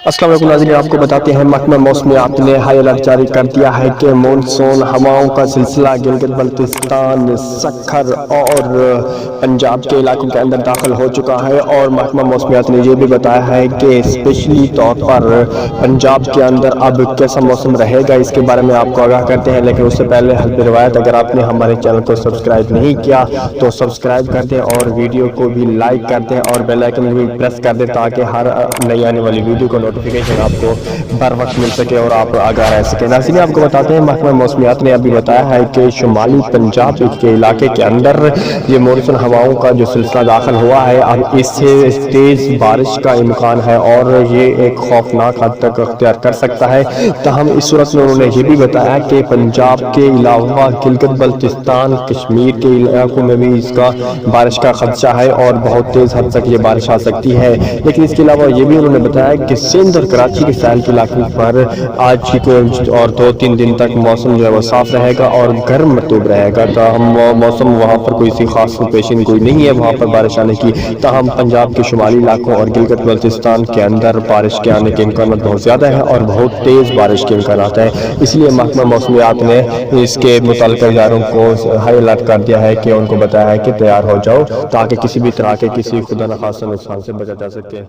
السلام علیکم ناظرین، آپ کو بتاتے ہیں محکمہ موسمیات نے ہائی الرٹ جاری کر دیا ہے کہ مونسون ہواؤں کا سلسلہ گلگت بلتستان، سکھر اور پنجاب کے علاقوں کے اندر داخل ہو چکا ہے۔ اور محکمہ موسمیات نے یہ بھی بتایا ہے کہ اسپیشلی طور پر پنجاب کے اندر اب کیسا موسم رہے گا، اس کے بارے میں آپ کو آگاہ کرتے ہیں۔ لیکن اس سے پہلے حسب روایت اگر آپ نے ہمارے چینل کو سبسکرائب نہیں کیا تو سبسکرائب کر دیں اور ویڈیو کو بھی لائک کر دیں اور بیل آئیکن بھی پریس کر دیں تاکہ ہر نئی آنے والی ویڈیو کو نوٹیفیکیشن آپ کو بر وقت مل سکے اور آپ آگاہ رہ سکیں۔ ناظرین، آپ کو بتاتے ہیں محکمہ موسمیات نے ابھی بتایا ہے کہ شمالی پنجاب کے علاقے کے اندر یہ مونسون ہواؤں کا جو سلسلہ داخل ہوا ہے، اب اس سے تیز بارش کا امکان ہے اور یہ ایک خوفناک حد تک اختیار کر سکتا ہے۔ تاہم اس صورت میں انہوں نے یہ بھی بتایا کہ پنجاب کے علاوہ گلگت بلتستان، کشمیر کے علاقوں میں بھی اس کا بارش کا خدشہ ہے اور بہت تیز حد تک یہ بارش آ سکتی ہے۔ لیکن اس کے علاوہ یہ بھی انہوں نے بتایا کہ سندھ اور کراچی کے ساحل کے علاقوں پر آج اور 2-3 دن تک موسم جو ہے وہ صاف رہے گا اور گرم مرطوب رہے گا۔ تاہم موسم وہاں پر کوئی سی خاص پیشین کوئی نہیں ہے وہاں پر بارش آنے کی۔ تاہم پنجاب کے شمالی علاقوں اور گلگت بلتستان کے اندر بارش کے آنے کے امکانات بہت زیادہ ہیں اور بہت تیز بارش کے امکانات ہیں۔ اس لیے محکمہ موسمیات نے اس کے متعلقہ اداروں کو ہائی الرٹ کر دیا ہے کہ ان کو بتایا ہے کہ تیار ہو جاؤ تاکہ کسی بھی طرح کے کسی خدا نخواستہ نقصان سے بچا جا سکے۔